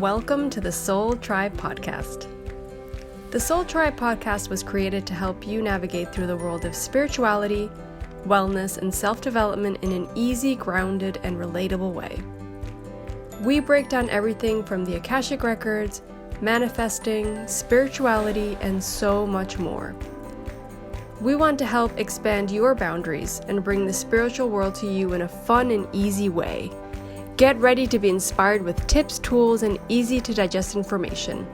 Welcome to the Soul Tribe Podcast. The Soul Tribe Podcast was created to help you navigate through the world of spirituality, wellness, and self-development in an easy, grounded, and relatable way. We break down everything from the Akashic Records, manifesting, spirituality, and so much more. We want to help expand your boundaries and bring the spiritual world to you in a fun and easy way. Get ready to be inspired with tips, tools, and easy to digest information.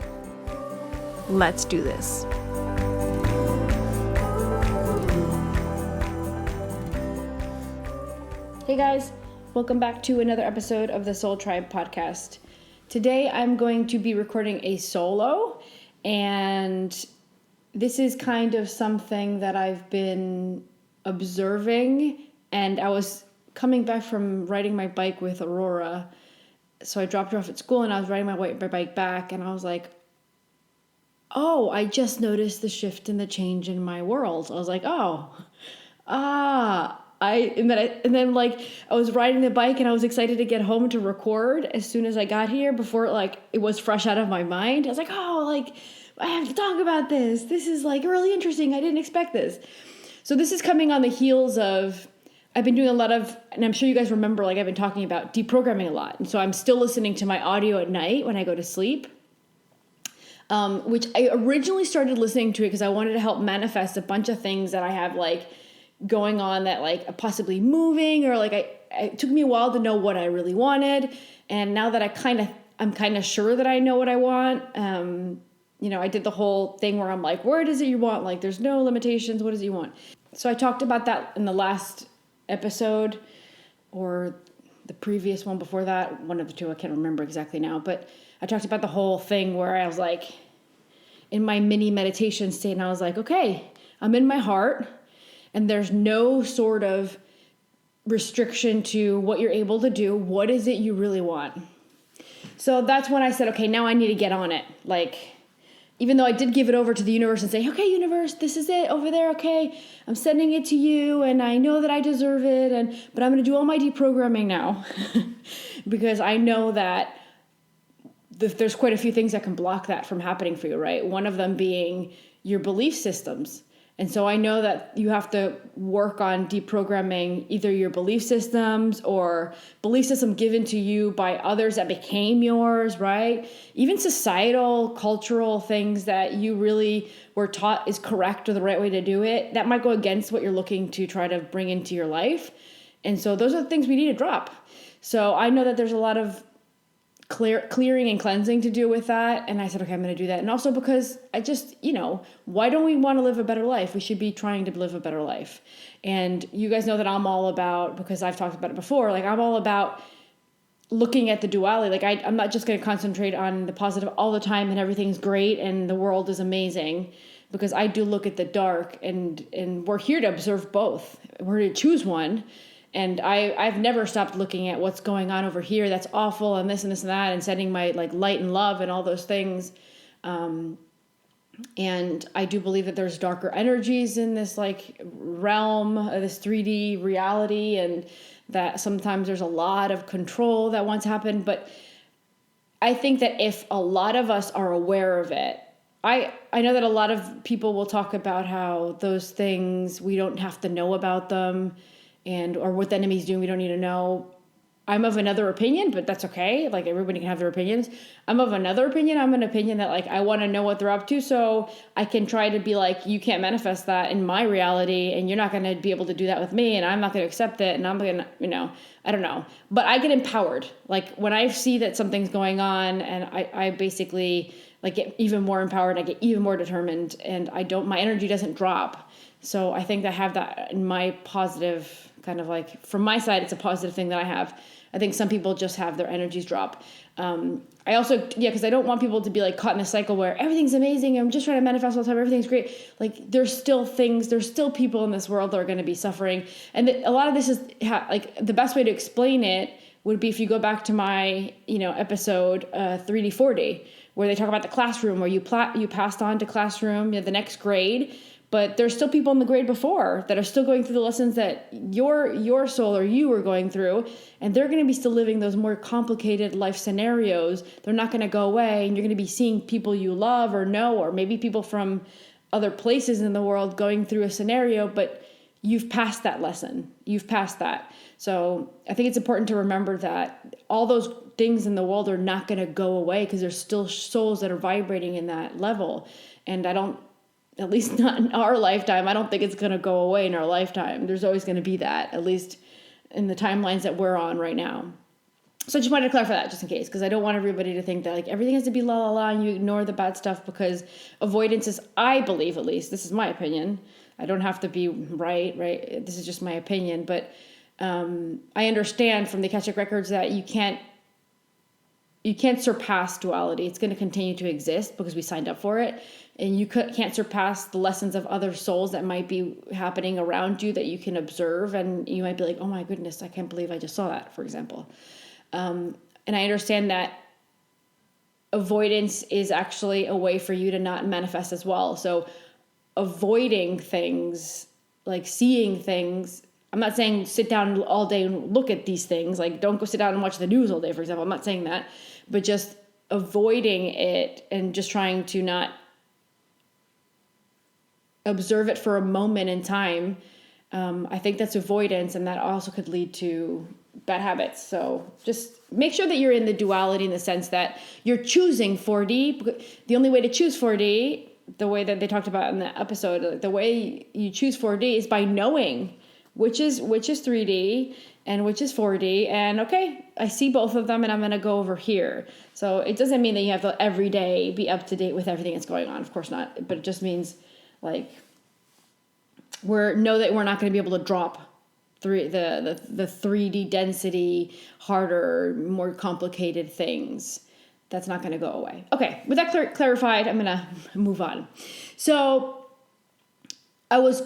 Let's do this. Hey guys, welcome back to another episode of the Soul Tribe Podcast. Today I'm going to be recording a solo, and this is kind of something that I've been observing, and I was coming back from riding my bike with Aurora. So I dropped her off at school and I was riding my bike back, and I was like, oh, I just noticed the shift and the change in my world. I was like, I was riding the bike and I was excited to get home to record as soon as I got here before it was fresh out of my mind. I was like, I have to talk about this. This is really interesting. I didn't expect this. So this is coming on the heels of, I've been doing a lot of, and I'm sure you guys remember, I've been talking about deprogramming a lot. And so I'm still listening to my audio at night when I go to sleep, which I originally started listening to it because I wanted to help manifest a bunch of things that I have going on that possibly moving, or it took me a while to know what I really wanted. And now that I'm kind of sure that I know what I want, I did the whole thing where I'm like, where is it you want? There's no limitations. What is it you want? So I talked about that in the last episode, or the previous one before that, one of the two, I can't remember exactly now, but I talked about the whole thing where I was in my mini meditation state, and I was like, okay, I'm in my heart, and there's no sort of restriction to what you're able to do. What is it you really want? So that's when I said, okay, now I need to get on it. Even though I did give it over to the universe and say, okay, universe, this is it over there. Okay, I'm sending it to you, and I know that I deserve it. But I'm going to do all my deprogramming now because I know that there's quite a few things that can block that from happening for you, right? One of them being your belief systems. And so I know that you have to work on deprogramming either your belief systems or belief system given to you by others that became yours, right? Even societal, cultural things that you really were taught is correct or the right way to do it, that might go against what you're looking to try to bring into your life. And so those are the things we need to drop. So I know that there's a lot of clearing and cleansing to do with that. And I said, okay, I'm going to do that. And also because I just, why don't we want to live a better life? We should be trying to live a better life. And you guys know that I'm all about, because I've talked about it before, I'm all about looking at the duality. I'm not just going to concentrate on the positive all the time and everything's great and the world is amazing, because I do look at the dark, and we're here to observe both. We're here to choose one. And I've never stopped looking at what's going on over here that's awful, and this and this and that, and sending my light and love and all those things. And I do believe that there's darker energies in this realm of this 3D reality, and that sometimes there's a lot of control that wants to happen. But I think that if a lot of us are aware of it, I know that a lot of people will talk about how those things, we don't have to know about them, or what the enemy's doing, we don't need to know. I'm of another opinion, but that's okay. Everybody can have their opinions. I'm of another opinion. I'm an opinion that I want to know what they're up to, so I can try to be you can't manifest that in my reality, and you're not going to be able to do that with me, and I'm not going to accept it, and I'm going to, I don't know. But I get empowered. When I see that something's going on, and I basically get even more empowered, I get even more determined, and my energy doesn't drop. So I think I have that in my positive from my side, it's a positive thing that I have. I think some people just have their energies drop. I also, because I don't want people to be caught in a cycle where everything's amazing, I'm just trying to manifest all the time, everything's great. There's still people in this world that are going to be suffering. And a lot of this is, the best way to explain it would be if you go back to my, episode 3D 4D, where they talk about the classroom, where you passed on to classroom, the next grade, But there's still people in the grade before that are still going through the lessons that your soul or you are going through, and they're going to be still living those more complicated life scenarios. They're not going to go away, and you're going to be seeing people you love or know, or maybe people from other places in the world going through a scenario, but you've passed that lesson. You've passed that. So I think it's important to remember that all those things in the world are not going to go away, because there's still souls that are vibrating in that level. And at least not in our lifetime, I don't think it's going to go away in our lifetime. There's always going to be that, at least in the timelines that we're on right now. So I just wanted to clarify that just in case, because I don't want everybody to think that like everything has to be la la la and you ignore the bad stuff, because avoidance is, I believe, at least, this is my opinion. I don't have to be right? This is just my opinion. But I understand from the Akashic records that you can't surpass duality. It's going to continue to exist because we signed up for it. And you can't surpass the lessons of other souls that might be happening around you that you can observe. And you might be like, oh my goodness, I can't believe I just saw that, for example. And I understand that avoidance is actually a way for you to not manifest as well. So avoiding things, like seeing things, I'm not saying sit down all day and look at these things. Like, don't go sit down and watch the news all day, for example. I'm not saying that. But just avoiding it and just trying to not observe it for a moment in time, I think that's avoidance, and that also could lead to bad habits. So just make sure that you're in the duality, in the sense that you're choosing 4D. The only way to choose 4D, the way that they talked about in the episode, the way you choose 4D is by knowing which is 3D and which is 4D. And okay, I see both of them and I'm going to go over here. So it doesn't mean that you have to every day be up to date with everything that's going on. Of course not. But it just means like know that we're not going to be able to drop the 3D density, harder, more complicated things. That's not going to go away. Okay, with that clarified, I'm going to move on. So I was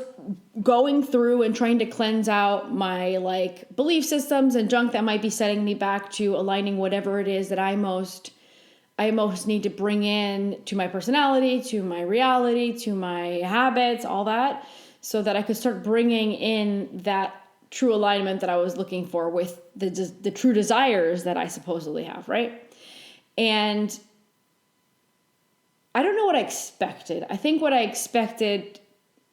going through and trying to cleanse out my like belief systems and junk that might be setting me back to aligning whatever it is that I most need to bring in to my personality, to my reality, to my habits, all that, so that I could start bringing in that true alignment that I was looking for with the true desires that I supposedly have, right? And I don't know what I expected. I think what I expected,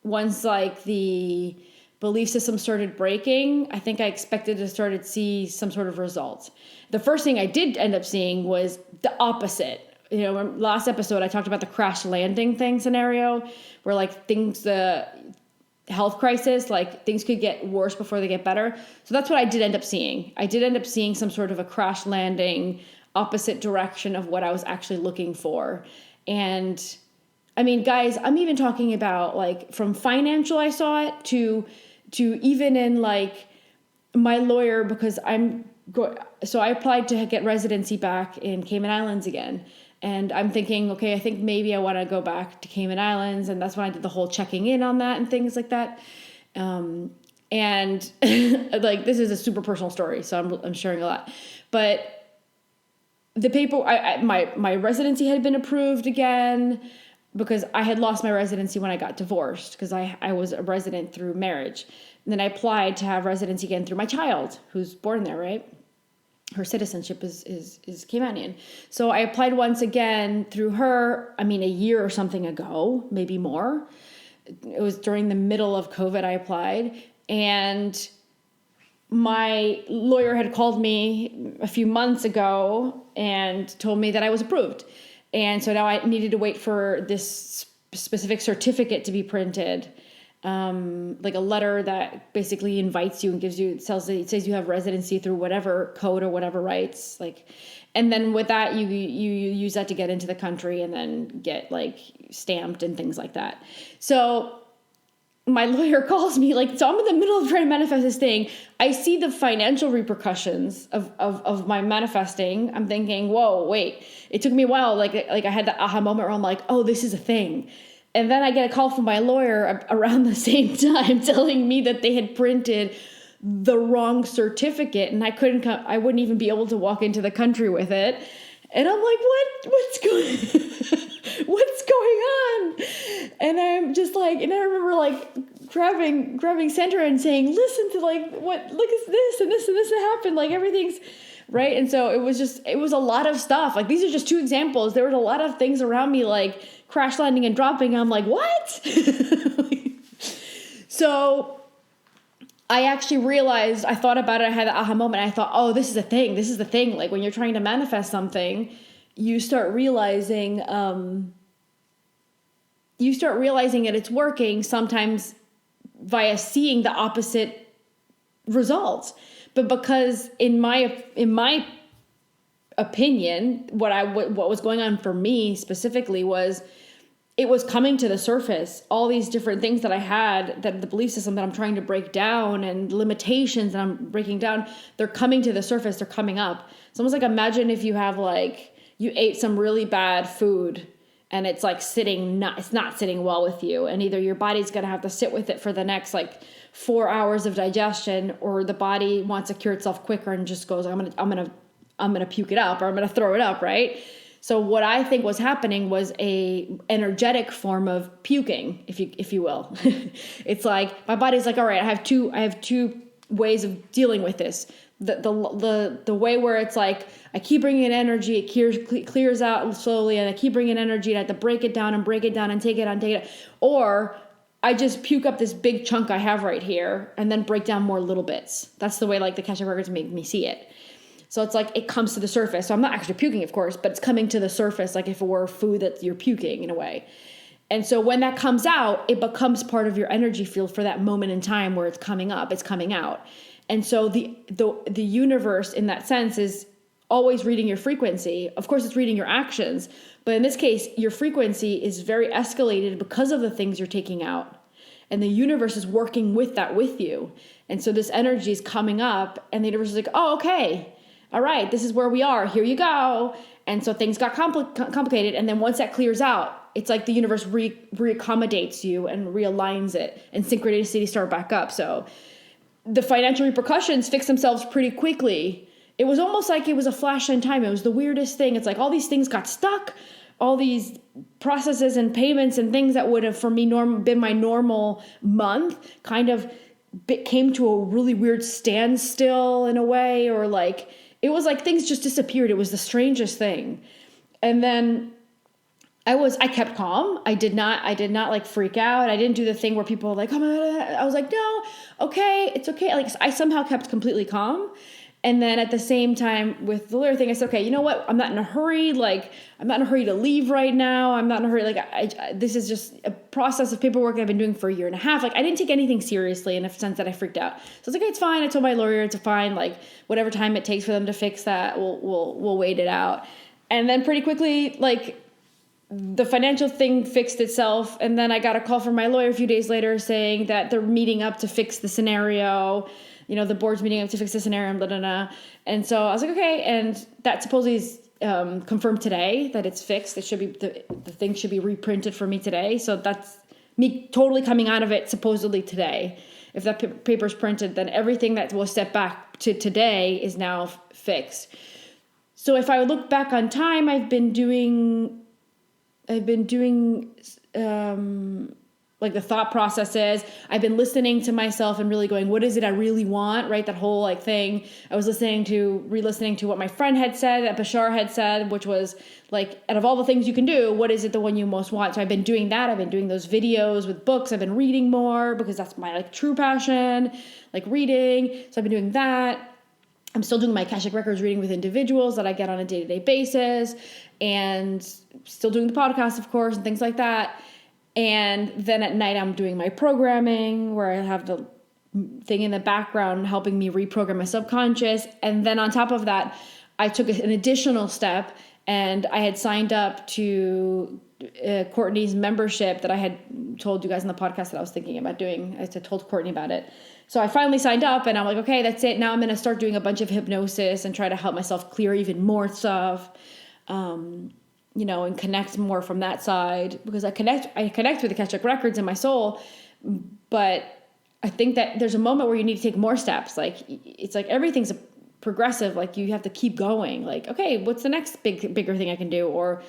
once like the belief system started breaking, I think I expected to see some sort of result. The first thing I did end up seeing was the opposite. You know, last episode I talked about the crash landing thing scenario, where like the health crisis, like things could get worse before they get better. So that's what I did end up seeing. I did end up seeing some sort of a crash landing, opposite direction of what I was actually looking for. And I mean, guys, I'm even talking about like from financial, I saw it to even in like my lawyer, because so I applied to get residency back in Cayman Islands again. And I'm thinking, okay, I think maybe I want to go back to Cayman Islands. And that's when I did the whole checking in on that and things like that. And like, this is a super personal story, so I'm sharing a lot. But the paper, my residency had been approved again, because I had lost my residency when I got divorced, because I was a resident through marriage. And then I applied to have residency again through my child, who's born there, right? Her citizenship is Caymanian. So I applied once again through her, a year or something ago, maybe more. It was during the middle of COVID I applied. And my lawyer had called me a few months ago and told me that I was approved. And so now I needed to wait for this specific certificate to be printed. Like a letter that basically invites you and it says you have residency through whatever code or whatever rights, and then with that you use that to get into the country and then get like stamped and things like that. So my lawyer calls me, so I'm in the middle of trying to manifest this thing. I see the financial repercussions of my manifesting. I'm thinking, whoa, wait. It took me a while. Like I had the aha moment where I'm like, oh, this is a thing. And then I get a call from my lawyer around the same time telling me that they had printed the wrong certificate and I wouldn't even be able to walk into the country with it. And I'm like, what's going what's going on? And I'm just like, and I remember like grabbing Sandra and saying, listen to like, look at this and this and this that happened. Like everything's right. And so it was a lot of stuff. Like these are just two examples. There was a lot of things around me, like crash landing and dropping. I'm like, what? So I actually realized, I thought about it, I had the aha moment. I thought, oh, this is a thing. This is the thing. Like when you're trying to manifest something, you start realizing that it's working sometimes via seeing the opposite results. But because in my opinion, what was going on for me specifically was it was coming to the surface. All these different things that I had, that the belief system that I'm trying to break down and limitations that I'm breaking down, they're coming to the surface. They're coming up. It's almost like, imagine if you have like, you ate some really bad food and it's like it's not sitting well with you. And either your body's going to have to sit with it for the next like 4 hours of digestion, or the body wants to cure itself quicker and just goes, I'm going to puke it up, or I'm going to throw it up. Right. So what I think was happening was a energetic form of puking, if you will. It's like my body's like, all right, I have two ways of dealing with this. The way where it's like I keep bringing in energy, it clears out slowly, and I keep bringing in energy, and I have to break it down and take it on. Or I just puke up this big chunk I have right here and then break down more little bits. That's the way like the Akashic Records make me see it. So it's like it comes to the surface. So I'm not actually puking, of course, but it's coming to the surface like if it were food that you're puking in a way. And so when that comes out, it becomes part of your energy field for that moment in time where it's coming up, it's coming out. And so the universe in that sense is always reading your frequency. Of course, it's reading your actions. But in this case, your frequency is very escalated because of the things you're taking out. And the universe is working with that with you. And so this energy is coming up, and the universe is like, oh, okay. All right, this is where we are. Here you go. And so things got complicated. And then once that clears out, it's like the universe reaccommodates you and realigns it, and synchronicities start back up. So the financial repercussions fix themselves pretty quickly. It was almost like it was a flash in time. It was the weirdest thing. It's like all these things got stuck. All these processes and payments and things that would have for me been my normal month kind of came to a really weird standstill in a way, or like it was like things just disappeared. It was the strangest thing. And then I kept calm. I did not like freak out. I didn't do the thing where people were like, oh my God. I was like, no, okay, it's okay. Like I somehow kept completely calm. And then at the same time with the lawyer thing, I said, okay, you know what? I'm not in a hurry. Like, I'm not in a hurry to leave right now. I'm not in a hurry. Like, this is just a process of paperwork I've been doing for a year and a half. Like, I didn't take anything seriously in the sense that I freaked out. So I was like, okay, it's fine. I told my lawyer it's fine. Like, whatever time it takes for them to fix that, we'll wait it out. And then pretty quickly, like, the financial thing fixed itself. And then I got a call from my lawyer a few days later saying that they're meeting up to fix the scenario. You know, the board's meeting up to fix the scenario, blah, blah, blah. And so I was like, okay. And that supposedly is confirmed today that it's fixed. It should be, the thing should be reprinted for me today. So that's me totally coming out of it supposedly today. If that paper's printed, then everything that was set back to today is now fixed. So if I look back on time, I've been doing like the thought processes. I've been listening to myself and really going, what is it I really want, right? That whole like thing. I was re-listening to what my friend had said, that Bashar had said, which was like, out of all the things you can do, what is it the one you most want? So I've been doing that. I've been doing those videos with books. I've been reading more because that's my like true passion, like reading. So I've been doing that. I'm still doing my Akashic Records reading with individuals that I get on a day-to-day basis, and still doing the podcast, of course, and things like that. And then at night, I'm doing my programming where I have the thing in the background helping me reprogram my subconscious. And then on top of that, I took an additional step, and I had signed up to Courtney's membership that I had told you guys in the podcast that I was thinking about doing. I had told Courtney about it. So I finally signed up, and I'm like, okay, that's it. Now I'm going to start doing a bunch of hypnosis and try to help myself clear even more stuff. You know, and connect more from that side, because I connect with the Akashic Records in my soul. But I think that there's a moment where you need to take more steps. Like, it's like everything's progressive. Like, you have to keep going. Like, okay, what's the next bigger thing I can do? Or,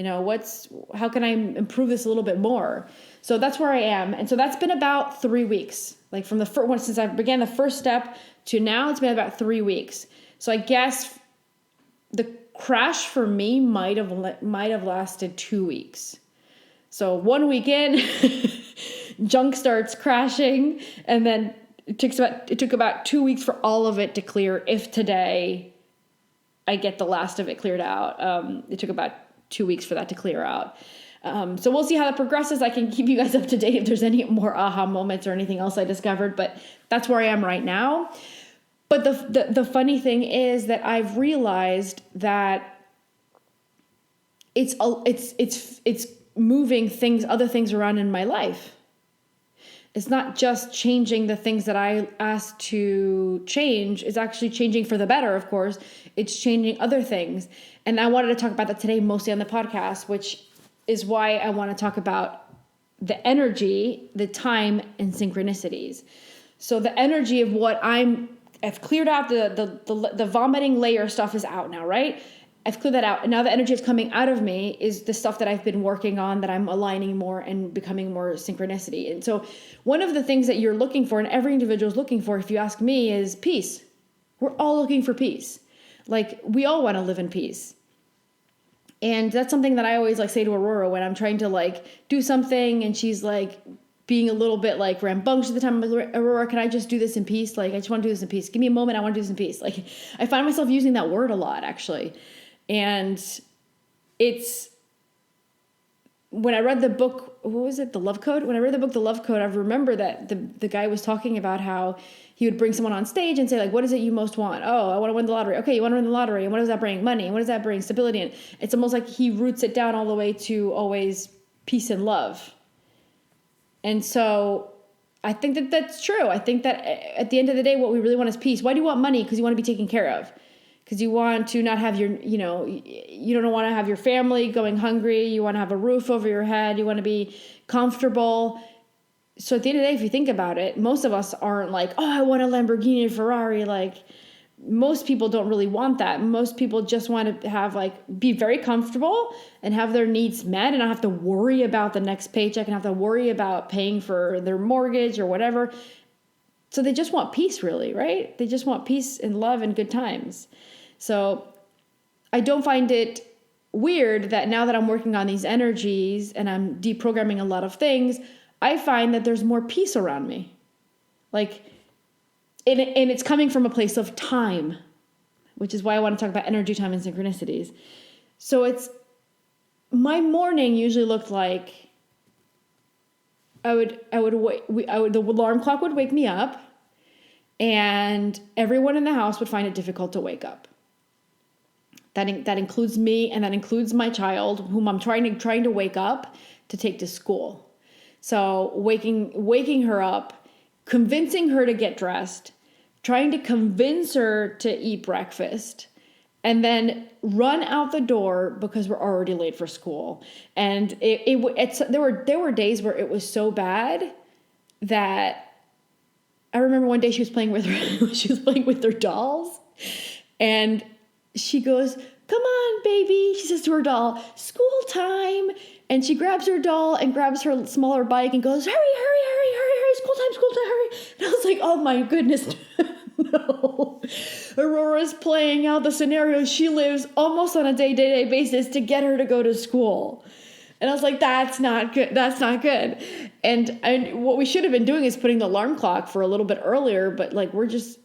how can I improve this a little bit more? So that's where I am. And so that's been about 3 weeks, like from the first one, since I began the first step to now, it's been about 3 weeks. So I guess the crash for me might have lasted 2 weeks. So 1 week in, junk starts crashing, and then it took about 2 weeks for all of it to clear. If today I get the last of it cleared out, it took about 2 weeks for that to clear out. So we'll see how that progresses. I can keep you guys up to date if there's any more aha moments or anything else I discovered, but that's where I am right now. But the funny thing is that I've realized that it's moving other things around in my life. It's not just changing the things that I asked to change. It's actually changing for the better, of course. It's changing other things. And I wanted to talk about that today, mostly on the podcast, which is why I want to talk about the energy, the time, and synchronicities. So the energy of what I've cleared out the vomiting layer stuff is out now, right? I've cleared that out. And now the energy that's coming out of me is the stuff that I've been working on, that I'm aligning more and becoming more synchronicity. And so one of the things that you're looking for, and every individual is looking for, if you ask me, is peace. We're all looking for peace. Like, we all want to live in peace. And that's something that I always say to Aurora when I'm trying to do something and she's being a little bit rambunctious at the time. I'm like, Aurora, can I just do this in peace? I just want to do this in peace. Give me a moment. I want to do this in peace. I find myself using that word a lot, actually. And it's, when I read the book, what was it? The Love Code? When I read the book, The Love Code, I remember that the guy was talking about how he would bring someone on stage and say, what is it you most want? Oh, I want to win the lottery. Okay, you want to win the lottery. And what does that bring? Money. And what does that bring? Stability. And it's almost like he roots it down all the way to always peace and love. And so I think that that's true. I think that at the end of the day, what we really want is peace. Why do you want money? Because you want to be taken care of. Because you want to not have you don't want to have your family going hungry. You want to have a roof over your head. You want to be comfortable. So at the end of the day, if you think about it, most of us aren't I want a Lamborghini or Ferrari. Most people don't really want that. Most people just want to have be very comfortable and have their needs met and not have to worry about the next paycheck and have to worry about paying for their mortgage or whatever. So they just want peace, really, right? They just want peace and love and good times. So I don't find it weird that now that I'm working on these energies and I'm deprogramming a lot of things, I find that there's more peace around me. And it's coming from a place of time, which is why I want to talk about energy, time, and synchronicities. So my morning usually looked like the alarm clock would wake me up, and everyone in the house would find it difficult to wake up. That includes me, and that includes my child, whom I'm trying to wake up to take to school. So waking her up, convincing her to get dressed, trying to convince her to eat breakfast, and then run out the door because we're already late for school. And there were days where it was so bad that I remember one day she was playing with her dolls, and she goes, "Come on, baby," she says to her doll, "school time." And she grabs her doll and grabs her smaller bike and goes, hurry, school time, hurry. And I was like, oh my goodness, no. Aurora's playing out the scenario she lives almost on a day-to-day basis to get her to go to school. And I was like, that's not good. And what we should have been doing is putting the alarm clock for a little bit earlier, but we're just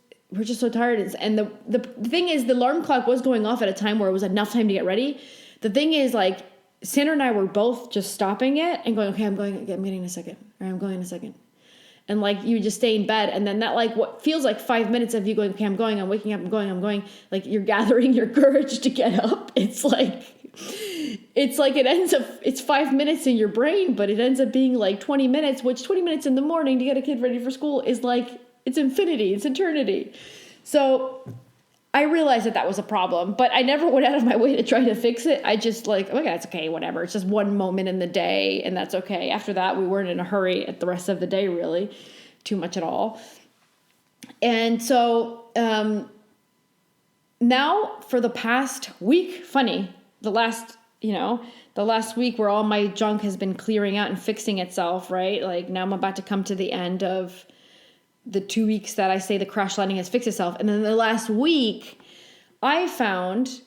so tired. And the thing is, the alarm clock was going off at a time where it was enough time to get ready. The thing is, Sandra and I were both just stopping it and going, okay, I'm getting in a second, or I'm going in a second. And you just stay in bed. And then that what feels like 5 minutes of you going, okay, I'm going, I'm waking up, I'm going. You're gathering your courage to get up. It's it ends up, it's 5 minutes in your brain, but it ends up being 20 minutes, which 20 minutes in the morning to get a kid ready for school is it's infinity, it's eternity. So I realized that was a problem, but I never went out of my way to try to fix it. I just okay, that's okay, whatever. It's just one moment in the day, and that's okay. After that, we weren't in a hurry at the rest of the day, really, too much at all. And so now for the past week, the last the last week where all my junk has been clearing out and fixing itself, right? Like now I'm about to come to the end of the 2 weeks that I say the crash landing has fixed itself. And then the last week I found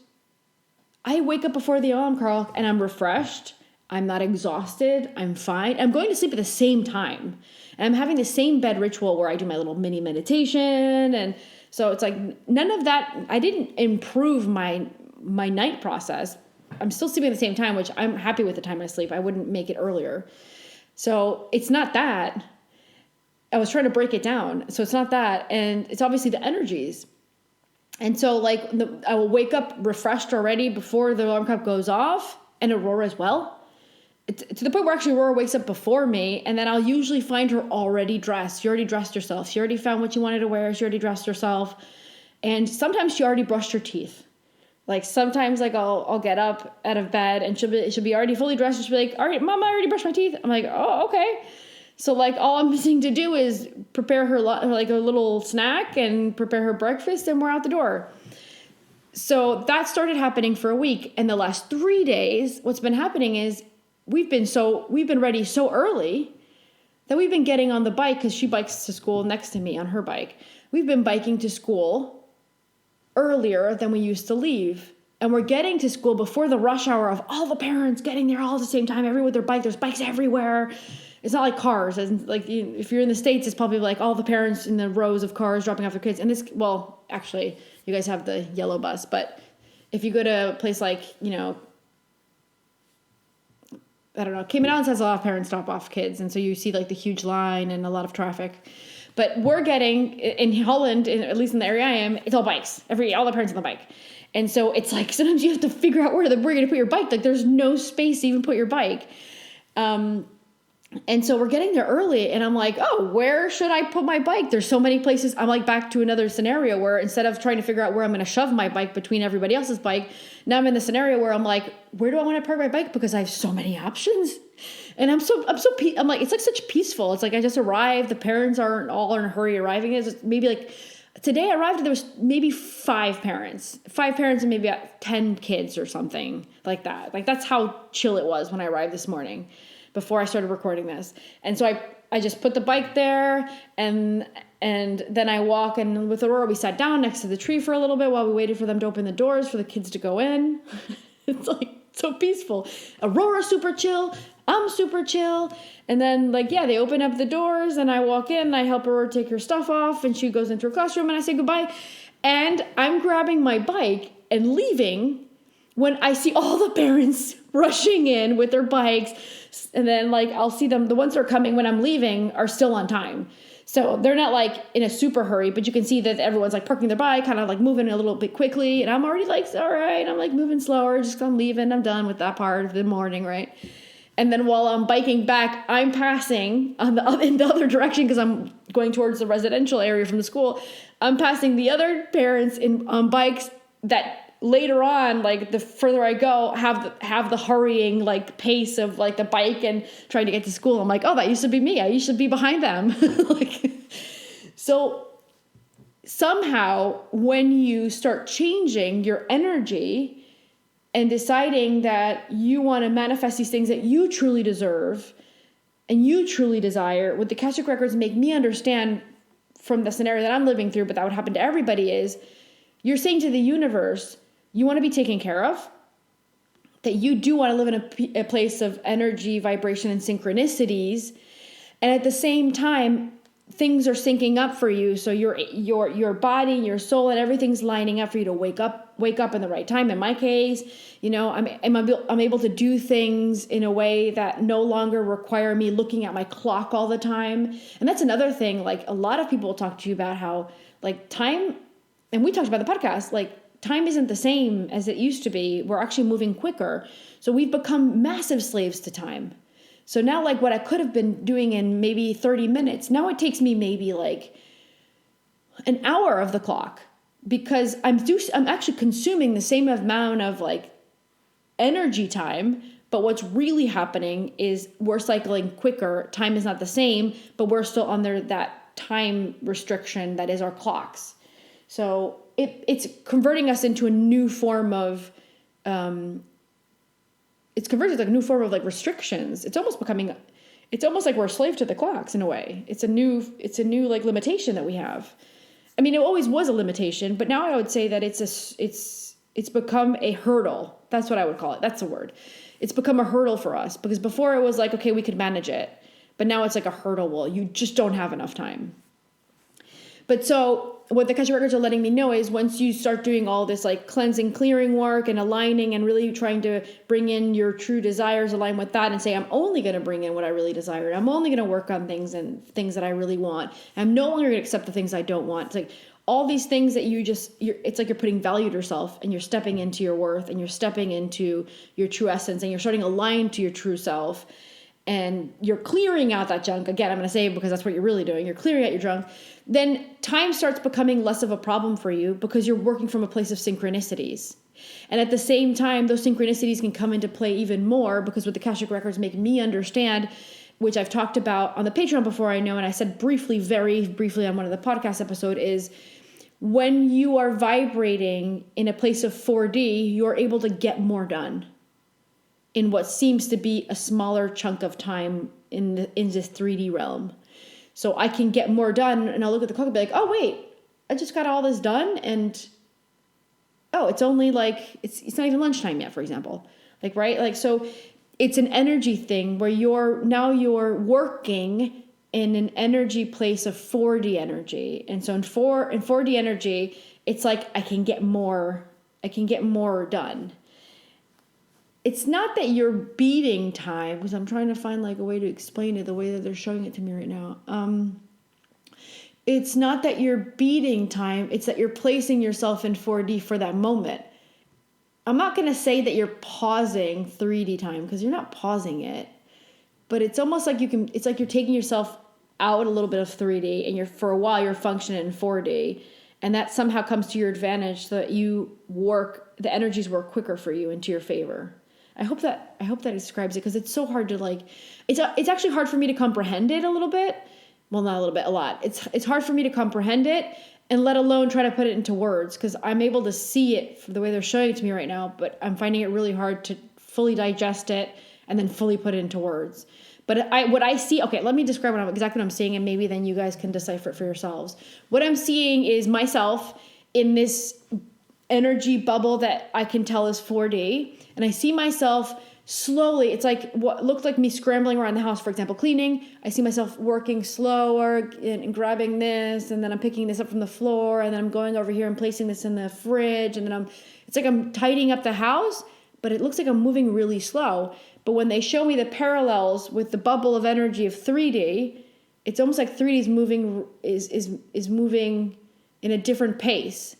I wake up before the alarm clock and I'm refreshed. I'm not exhausted. I'm fine. I'm going to sleep at the same time. And I'm having the same bed ritual where I do my little mini meditation. And so it's like none of that. I didn't improve my night process. I'm still sleeping at the same time, which I'm happy with the time I sleep. I wouldn't make it earlier. So it's not that. I was trying to break it down. So it's not that. And it's obviously the energies. And so like I will wake up refreshed already before the alarm clock goes off, and Aurora as well. To the point where actually Aurora wakes up before me, and then I'll usually find her already dressed. She already dressed herself. She already found what she wanted to wear. She already dressed herself. And sometimes she already brushed her teeth. Like sometimes like I'll get up out of bed and she'll be already fully dressed. She'll be like, all right, Mom, I already brushed my teeth. I'm like, oh, okay. So like all I'm missing to do is prepare her like a little snack and prepare her breakfast, and we're out the door. So that started happening for a week. And the last 3 days, what's been happening is we've been ready so early that we've been getting on the bike, because she bikes to school next to me on her bike. We've been biking to school earlier than we used to leave. And we're getting to school before the rush hour of all the parents getting there all at the same time, everyone with their bike. There's bikes everywhere. It's not like cars. And like if you're in the States, it's probably like all the parents in the rows of cars dropping off their kids. And actually, you guys have the yellow bus. But if you go to a place like, I don't know, Cayman Islands has a lot of parents drop off kids. And so you see like the huge line and a lot of traffic. But we're getting, in Holland, at least in the area I am, it's all bikes. All the parents on the bike. And so it's like sometimes you have to figure out where you're going to put your bike. Like there's no space to even put your bike. And so we're getting there early, and I'm like, oh, where should I put my bike? There's so many places. I'm like back to another scenario where instead of trying to figure out where I'm going to shove my bike between everybody else's bike, now I'm in the scenario where I'm like, where do I want to park my bike? Because I have so many options. And I'm like, it's like such peaceful. It's like I just arrived. The parents aren't all in a hurry arriving. It's maybe like today I arrived and there was maybe 5 parents and maybe 10 kids or something like that. Like that's how chill it was when I arrived this morning before I started recording this. And so I just put the bike there, and then I walk, and with Aurora, we sat down next to the tree for a little bit while we waited for them to open the doors for the kids to go in. It's like so peaceful. Aurora's super chill. I'm super chill. And then they open up the doors, and I walk in, and I help Aurora take her stuff off, and she goes into her classroom, and I say goodbye. And I'm grabbing my bike and leaving when I see all the parents rushing in with their bikes. And then I'll see them, the ones that are coming when I'm leaving are still on time. So they're not in a super hurry, but you can see that everyone's parking their bike, kind of moving a little bit quickly. And I'm already all right, I'm moving slower, just I'm leaving, I'm done with that part of the morning, right? And then while I'm biking back, I'm passing in the other direction because I'm going towards the residential area from the school. I'm passing the other parents on bikes that later on, the further I go, have the hurrying pace of the bike and trying to get to school. I'm like, oh, that used to be me. I used to be behind them. So somehow when you start changing your energy and deciding that you want to manifest these things that you truly deserve and you truly desire, what the Akashic Records make me understand from the scenario that I'm living through, but that would happen to everybody, is you're saying to the universe, you want to be taken care of, that you do want to live in a place of energy, vibration, and synchronicities. And at the same time, things are syncing up for you. So your body and your soul and everything's lining up for you to wake up in the right time. In my case, I'm able to do things in a way that no longer require me looking at my clock all the time. And that's another thing. A lot of people will talk to you about how time, and we talked about the podcast, time isn't the same as it used to be. We're actually moving quicker. So we've become massive slaves to time. So now what I could have been doing in maybe 30 minutes, now it takes me maybe an hour of the clock, because I'm actually consuming the same amount of energy time. But what's really happening is we're cycling quicker. Time is not the same, but we're still under that time restriction that is our clocks. So it's converting us into a new form of it's converted like a new form of like restrictions. It's almost like we're a slave to the clocks in a way. It's a new like limitation that we have. I mean, it always was a limitation, but now I would say that it's become a hurdle. That's what I would call it. That's the word. It's become a hurdle for us, because before it was like, okay, we could manage it, but now it's like a hurdle. Well, you just don't have enough time. But so what the Akashic Records are letting me know is once you start doing all this like cleansing, clearing work and aligning and really trying to bring in your true desires, align with that and say, I'm only going to bring in what I really desire. I'm only going to work on things that I really want. I'm no longer going to accept the things I don't want. It's like all these things that it's like you're putting value to yourself, and you're stepping into your worth, and you're stepping into your true essence, and you're starting to align to your true self. And you're clearing out that junk. Again, I'm going to say it because that's what you're really doing. You're clearing out your junk. Then time starts becoming less of a problem for you because you're working from a place of synchronicities. And at the same time, those synchronicities can come into play even more, because what the Akashic Records make me understand, which I've talked about on the Patreon before, I know, and I said briefly, very briefly on one of the podcast episodes, is when you are vibrating in a place of 4D, you're able to get more done in what seems to be a smaller chunk of time in this 3D realm. So I can get more done, and I'll look at the clock and be like, oh wait, I just got all this done, and oh, it's only like, it's not even lunchtime yet, for example. Like, right? Like, so it's an energy thing where you're working in an energy place of 4D energy. And so in 4D energy, it's like I can get more done. It's not that you're beating time, because I'm trying to find like a way to explain it the way that they're showing it to me right now. It's not that you're beating time. It's that you're placing yourself in 4D for that moment. I'm not going to say that you're pausing 3D time, because you're not pausing it, but it's almost like it's like you're taking yourself out a little bit of 3D, and for a while you're functioning in 4D, and that somehow comes to your advantage, so that the energies work quicker for you into your favor. I hope that describes it, because it's so hard to like, it's actually hard for me to comprehend it a little bit. Well, not a little bit, a lot. It's hard for me to comprehend it, and let alone try to put it into words, because I'm able to see it the way they're showing it to me right now, but I'm finding it really hard to fully digest it and then fully put it into words. But what I see, okay, let me describe exactly what I'm seeing, and maybe then you guys can decipher it for yourselves. What I'm seeing is myself in this energy bubble that I can tell is 4D, and I see myself slowly. It's like what looked like me scrambling around the house, for example, cleaning. I see myself working slower and grabbing this, and then I'm picking this up from the floor, and then I'm going over here and placing this in the fridge, and then it's like I'm tidying up the house, but it looks like I'm moving really slow. But when they show me the parallels with the bubble of energy of 3D, it's almost like 3D is moving in a different pace.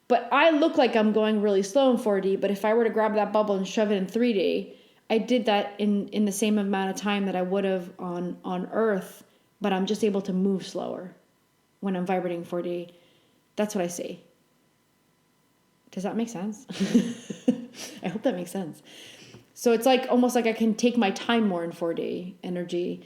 But I look like I'm going really slow in 4D, but if I were to grab that bubble and shove it in 3D, I did that in the same amount of time that I would have on Earth, but I'm just able to move slower when I'm vibrating 4D. That's what I see. Does that make sense? I hope that makes sense. So it's like almost like I can take my time more in 4D energy.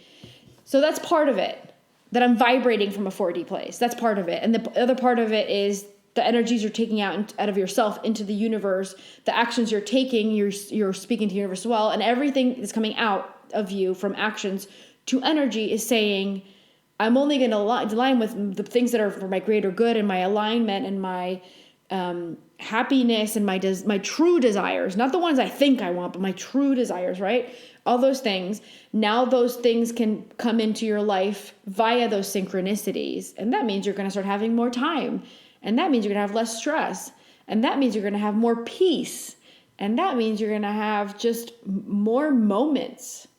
So that's part of it, that I'm vibrating from a 4D place. That's part of it. And the other part of it is the energies you're taking out of yourself into the universe, the actions you're taking, you're speaking to the universe as well, and everything that's coming out of you from actions to energy is saying, I'm only going to align with the things that are for my greater good and my alignment and my happiness and my true desires, not the ones I think I want, but my true desires, right? All those things. Now those things can come into your life via those synchronicities. And that means you're going to start having more time. And that means you're going to have less stress. And that means you're going to have more peace. And that means you're going to have just more moments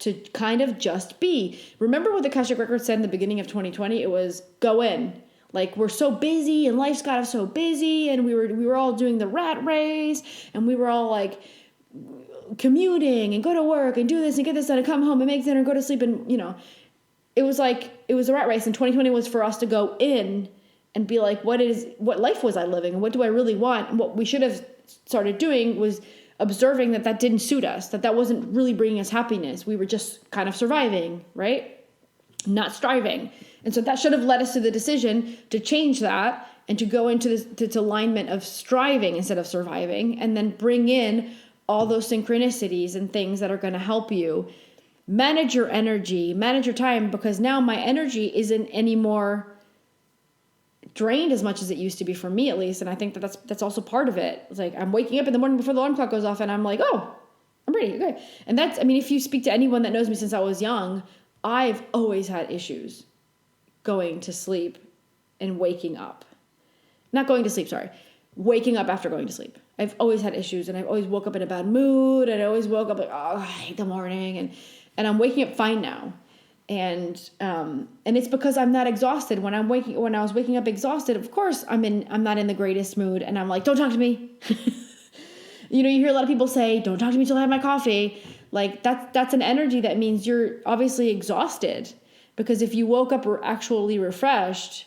to kind of just be. Remember what the Akashic Records said in the beginning of 2020? It was go in. Like, we're so busy and life's got us so busy, and we were all doing the rat race, and we were all like commuting and go to work and do this and get this done and come home and make dinner and go to sleep, and it was a rat race. And 2020 was for us to go in and be like, what life was I living, and what do I really want? And what we should have started doing was observing that didn't suit us, that wasn't really bringing us happiness. We were just kind of surviving, right? Not striving. And so that should have led us to the decision to change that and to go into this alignment of striving instead of surviving, and then bring in all those synchronicities and things that are going to help you manage your energy, manage your time, because now my energy isn't anymore drained as much as it used to be for me, at least. And I think that's also part of it. It's like I'm waking up in the morning before the alarm clock goes off and I'm like, oh, I'm ready. Okay. And if you speak to anyone that knows me since I was young, I've always had issues going to sleep and waking up. Not going to sleep, sorry. Waking up after going to sleep. I've always had issues, and I've always woke up in a bad mood, and I always woke up like, oh, I hate the morning, and I'm waking up fine now. And it's because I'm not exhausted. When I was waking up exhausted, of course I'm not in the greatest mood, and I'm like, don't talk to me. You hear a lot of people say, don't talk to me till I have my coffee. Like that's an energy that means you're obviously exhausted, because if you woke up actually refreshed,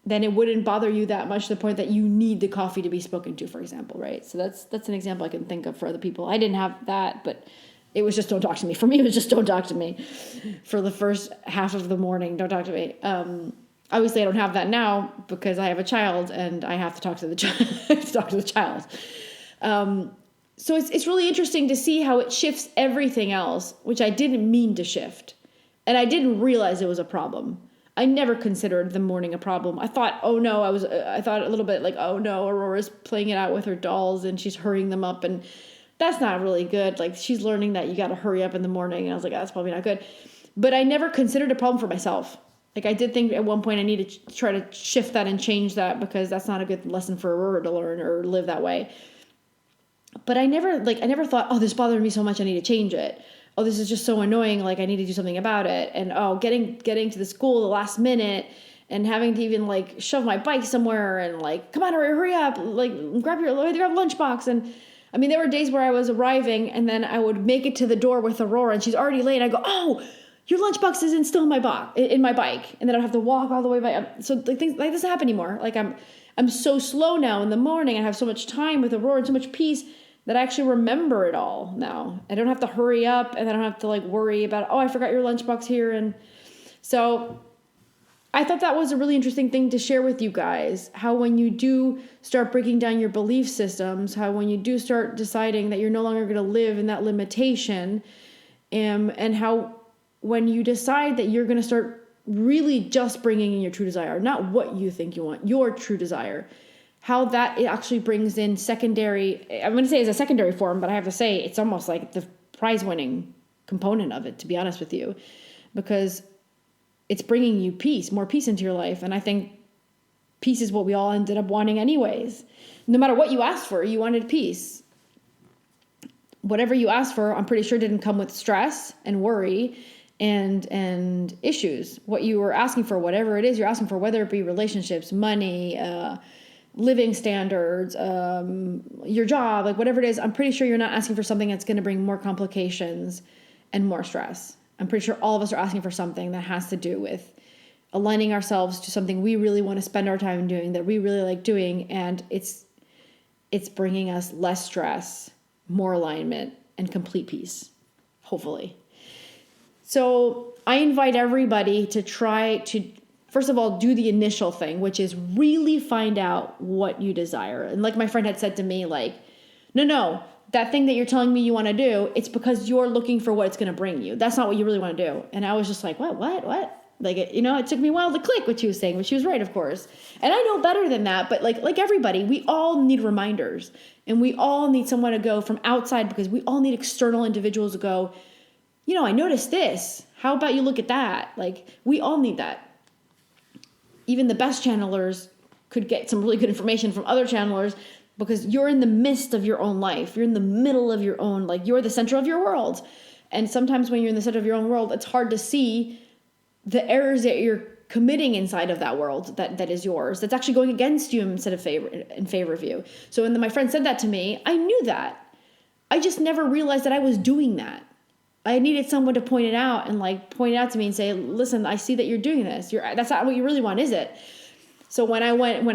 then it wouldn't bother you that much to the point that you need the coffee to be spoken to, for example, right? So that's an example I can think of for other people. I didn't have that, but it was just don't talk to me. For me, it was just don't talk to me. For the first half of the morning, don't talk to me. Obviously, I don't have that now because I have a child and I have to talk to the child. So it's really interesting to see how it shifts everything else, which I didn't mean to shift. And I didn't realize it was a problem. I never considered the morning a problem. I thought, oh no, I thought a little bit like, oh no, Aurora's playing it out with her dolls and she's hurrying them up, and that's not really good. Like, she's learning that you got to hurry up in the morning, and I was like, oh, that's probably not good. But I never considered a problem for myself. Like, I did think at one point I needed to try to shift that and change that, because that's not a good lesson for Aurora to learn or live that way. But I never thought, oh, this bothered me so much, I need to change it. Oh, this is just so annoying, like I need to do something about it. And oh, getting to the school the last minute and having to even like shove my bike somewhere and like, come on, hurry up, like grab lunchbox. And I mean, there were days where I was arriving and then I would make it to the door with Aurora and she's already late. I go, oh, your lunchbox isn't still in my bike. And then I'd have to walk all the way back. So like things like this happen anymore. Like I'm so slow now in the morning. I have so much time with Aurora and so much peace that I actually remember it all now. I don't have to hurry up, and I don't have to like worry about, oh, I forgot your lunchbox here. And so I thought that was a really interesting thing to share with you guys, how when you do start breaking down your belief systems, how when you do start deciding that you're no longer going to live in that limitation, and how when you decide that you're going to start really just bringing in your true desire, not what you think you want, your true desire, how that it actually brings in secondary, I'm going to say it's a secondary form, but I have to say it's almost like the prize-winning component of it, to be honest with you, because it's bringing you peace, more peace into your life. And I think peace is what we all ended up wanting anyways. No matter what you asked for, you wanted peace. Whatever you asked for, I'm pretty sure didn't come with stress and worry and issues. What you were asking for, whatever it is you're asking for, whether it be relationships, money, living standards, your job, like whatever it is, I'm pretty sure you're not asking for something that's going to bring more complications and more stress. I'm pretty sure all of us are asking for something that has to do with aligning ourselves to something we really want to spend our time doing, that we really like doing, and it's bringing us less stress, more alignment, and complete peace, hopefully. So I invite everybody to try to, first of all, do the initial thing, which is really find out what you desire. And like my friend had said to me, like, no, that thing that you're telling me you want to do, it's because you're looking for what it's going to bring you. That's not what you really want to do. And I was just like, what? Like, it took me a while to click what she was saying, but she was right, of course. And I know better than that, but like everybody, we all need reminders, and we all need someone to go from outside, because we all need external individuals to go, I noticed this. How about you look at that? Like, we all need that. Even the best channelers could get some really good information from other channelers, because you're in the midst of your own life. You're in the middle of your own, like you're the center of your world. And sometimes when you're in the center of your own world, it's hard to see the errors that you're committing inside of that world that is yours, that's actually going against you instead of in favor of you. So when my friend said that to me, I knew that. I just never realized that I was doing that. I needed someone to point it out and like point it out to me and say, listen, I see that you're doing this. That's not what you really want, is it? So when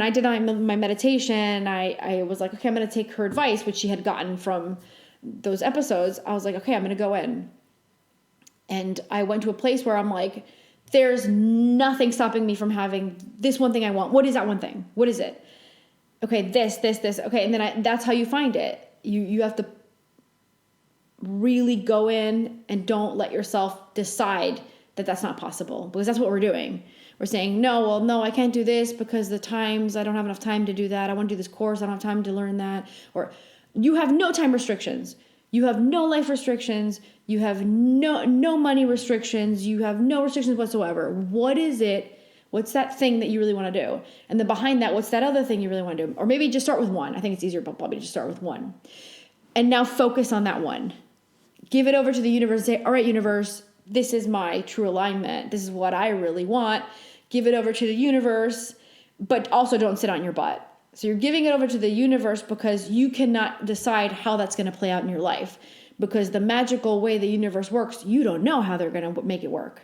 I did my meditation, I was like, okay, I'm going to take her advice, which she had gotten from those episodes. I was like, okay, I'm going to go in. And I went to a place where I'm like, there's nothing stopping me from having this one thing I want. What is that one thing? What is it? Okay, this. Okay, and then that's how you find it. you have to really go in and don't let yourself decide that that's not possible, because that's what we're doing. We're saying, no, I can't do this because I don't have enough time to do that. I want to do this course. I don't have time to learn that. Or you have no time restrictions. You have no life restrictions. You have no money restrictions. You have no restrictions whatsoever. What is it? What's that thing that you really want to do? And then behind that, what's that other thing you really want to do? Or maybe just start with one. I think it's easier, but probably just start with one. And now focus on that one. Give it over to the universe. Say, all right, universe, this is my true alignment. This is what I really want. Give it over to the universe, but also don't sit on your butt. So you're giving it over to the universe because you cannot decide how that's going to play out in your life. Because the magical way the universe works, you don't know how they're going to make it work.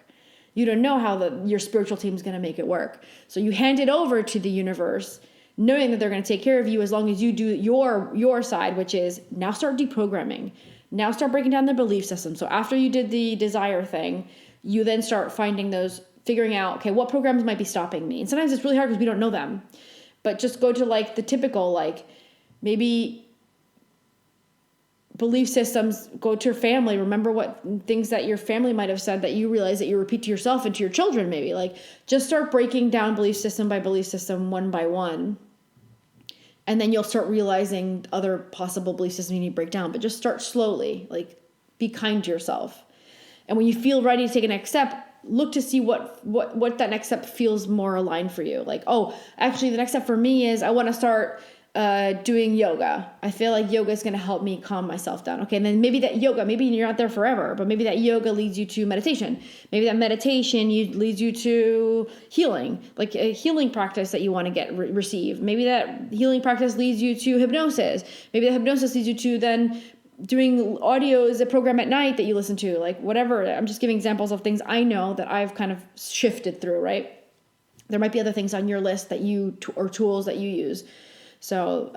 You don't know how your spiritual team is going to make it work. So you hand it over to the universe, knowing that they're going to take care of you as long as you do your side, which is now start deprogramming. Now start breaking down the belief system. So after you did the desire thing, you then start figuring out, okay, what programs might be stopping me? And sometimes it's really hard because we don't know them. But just go to like the typical, like maybe belief systems, go to your family. Remember what things that your family might have said that you realize that you repeat to yourself and to your children maybe. Like just start breaking down belief system by belief system one by one. And then you'll start realizing other possible belief systems you need to break down. But just start slowly. Like, be kind to yourself. And when you feel ready to take a next step, look to see what that next step feels more aligned for you. Like, oh, actually, the next step for me is I want to start doing yoga. I feel like yoga is going to help me calm myself down. Okay, and then maybe that yoga, maybe you're not there forever, but maybe that yoga leads you to meditation. Maybe that meditation leads you to healing, like a healing practice that you want to receive. Maybe that healing practice leads you to hypnosis. Maybe that hypnosis leads you to then doing audios, a program at night that you listen to, like whatever. I'm just giving examples of things I know that I've kind of shifted through, right? There might be other things on your list that or tools that you use. So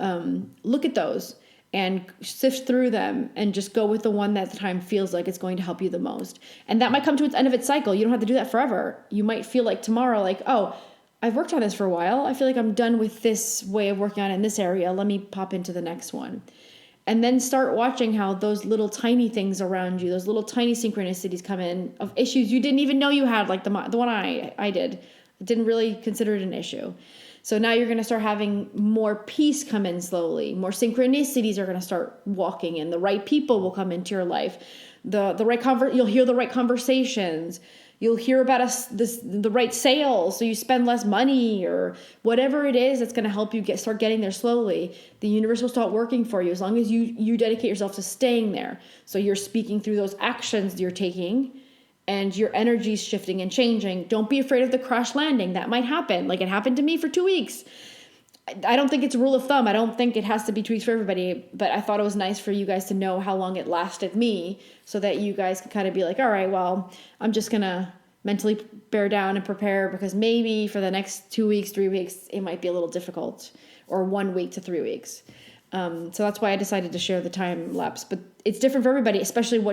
look at those and sift through them and just go with the one that at the time feels like it's going to help you the most. And that might come to its end of its cycle. You don't have to do that forever. You might feel like tomorrow, like, oh, I've worked on this for a while. I feel like I'm done with this way of working on it in this area. Let me pop into the next one. And then start watching how those little tiny things around you, those little tiny synchronicities come in of issues you didn't even know you had, like the one I did. I didn't really consider it an issue. So now you're going to start having more peace come in slowly. More synchronicities are going to start walking in. The right people will come into your life. You'll hear the right conversations. You'll hear about the right sales, so you spend less money or whatever it is that's going to help you start getting there slowly. The universe will start working for you as long as you dedicate yourself to staying there. So you're speaking through those actions you're taking and your energy's shifting and changing. Don't be afraid of the crash landing. That might happen. Like it happened to me for 2 weeks. I don't think it's a rule of thumb. I don't think it has to be 2 weeks for everybody, but I thought it was nice for you guys to know how long it lasted me so that you guys can kind of be like, all right, well, I'm just going to mentally bear down and prepare because maybe for the next 2 weeks, 3 weeks, it might be a little difficult, or 1 week to 3 weeks. So that's why I decided to share the time lapse, but it's different for everybody, especially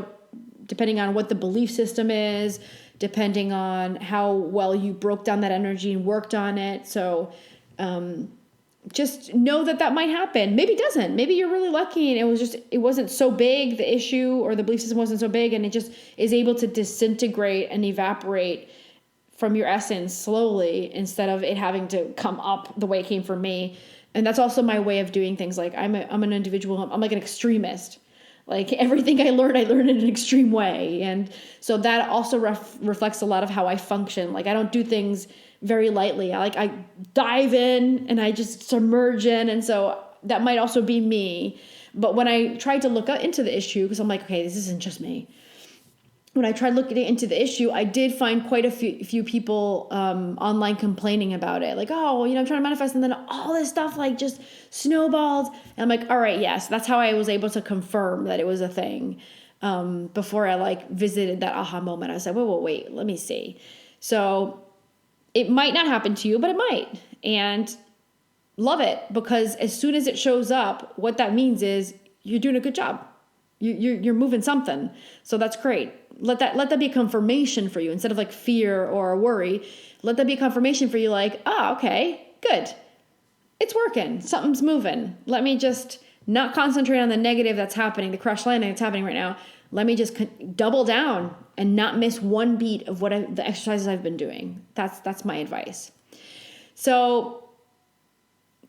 depending on what the belief system is, depending on how well you broke down that energy and worked on it. So, just know that might happen. Maybe it doesn't. Maybe you're really lucky and it wasn't so big, the issue or the belief system wasn't so big, and it just is able to disintegrate and evaporate from your essence slowly instead of it having to come up the way it came for me. And that's also my way of doing things. Like I'm an individual. I'm like an extremist. Like everything I learn in an extreme way. And so that also reflects a lot of how I function. Like I don't do things very lightly. I dive in and I just submerge in. And so that might also be me. But when I tried to look into the issue, because I'm like, okay, this isn't just me. When I tried looking into the issue, I did find quite a few people online complaining about it. Like, oh, I'm trying to manifest, and then all this stuff like just snowballed. And I'm like, all right, yes, that's how I was able to confirm that it was a thing. Before I like visited that aha moment, I was like, wait, let me see. So it might not happen to you, but it might. And love it, because as soon as it shows up, what that means is you're doing a good job. You're moving something. So that's great. Let that be a confirmation for you instead of like fear or worry. Let that be a confirmation for you, like, okay, good. It's working. Something's moving. Let me just not concentrate on the negative that's happening, the crash landing that's happening right now. Let me just double down and not miss one beat of the exercises I've been doing. That's my advice. So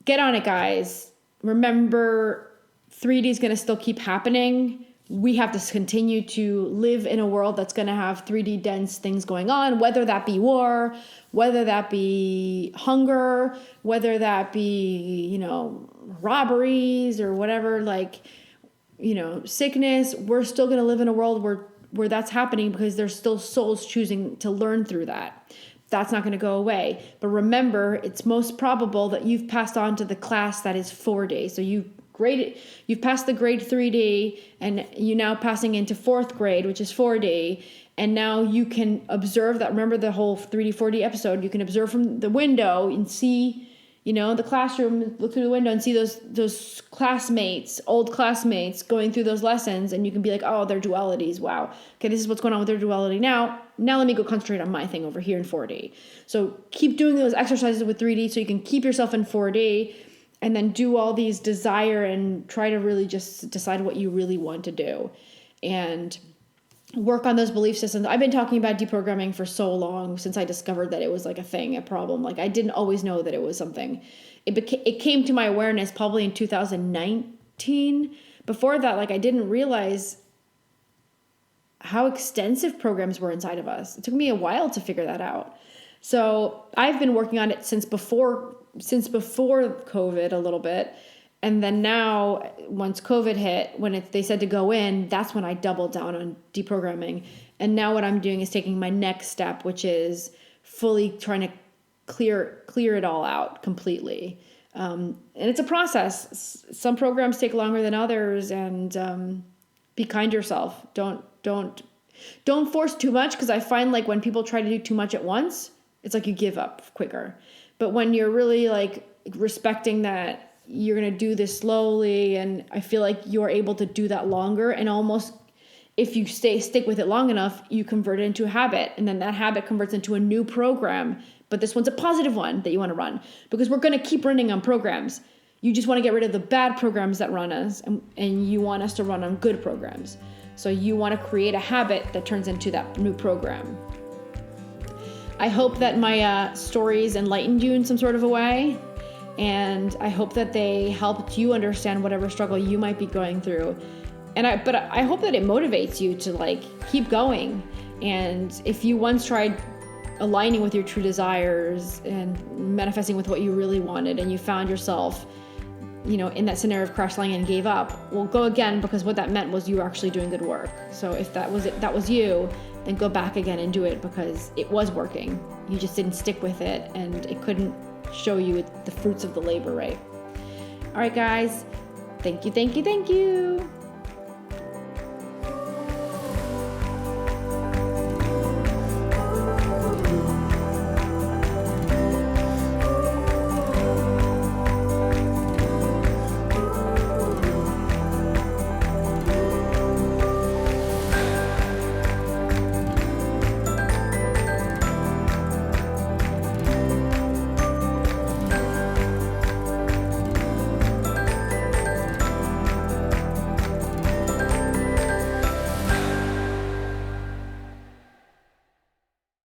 get on it, guys. Remember, 3D is going to still keep happening. We have to continue to live in a world that's going to have 3D dense things going on, whether that be war, whether that be hunger, whether that be, robberies or whatever, sickness. We're still going to live in a world where that's happening because there's still souls choosing to learn through that. That's not going to go away. But remember, it's most probable that you've passed on to the class that is 4D. So you've passed the grade 3D, and you're now passing into 4th grade, which is 4D. And now you can observe that. Remember the whole 3D, 4D episode. You can observe from the window and see, the classroom, look through the window and see those old classmates going through those lessons. And you can be like, oh, they're dualities. Wow. Okay, this is what's going on with their duality now. Now let me go concentrate on my thing over here in 4D. So keep doing those exercises with 3D so you can keep yourself in 4D. And then do all these desire and try to really just decide what you really want to do. And work on those belief systems. I've been talking about deprogramming for so long, since I discovered that it was like a thing, a problem. Like I didn't always know that it was something. It came to my awareness probably in 2019. Before that, I didn't realize how extensive programs were inside of us. It took me a while to figure that out. So I've been working on it since before COVID a little bit. And then now, once COVID hit, when they said to go in, that's when I doubled down on deprogramming. And now what I'm doing is taking my next step, which is fully trying to clear it all out completely. And it's a process. Some programs take longer than others, and be kind to yourself. Don't force too much, because I find when people try to do too much at once, it's like you give up quicker. But when you're really respecting that you're going to do this slowly, and I feel like you're able to do that longer, and almost if you stick with it long enough, you convert it into a habit, and then that habit converts into a new program. But this one's a positive one that you want to run, because we're going to keep running on programs. You just want to get rid of the bad programs that run us, and you want us to run on good programs. So you want to create a habit that turns into that new program. I hope that my stories enlightened you in some sort of a way. And I hope that they helped you understand whatever struggle you might be going through. But I hope that it motivates you to keep going. And if you once tried aligning with your true desires and manifesting with what you really wanted, and you found yourself, in that scenario of crash landing and gave up, well, go again, because what that meant was you were actually doing good work. So if that was you, then go back again and do it, because it was working. You just didn't stick with it, and it couldn't show you the fruits of the labor, right? All right, guys. Thank you.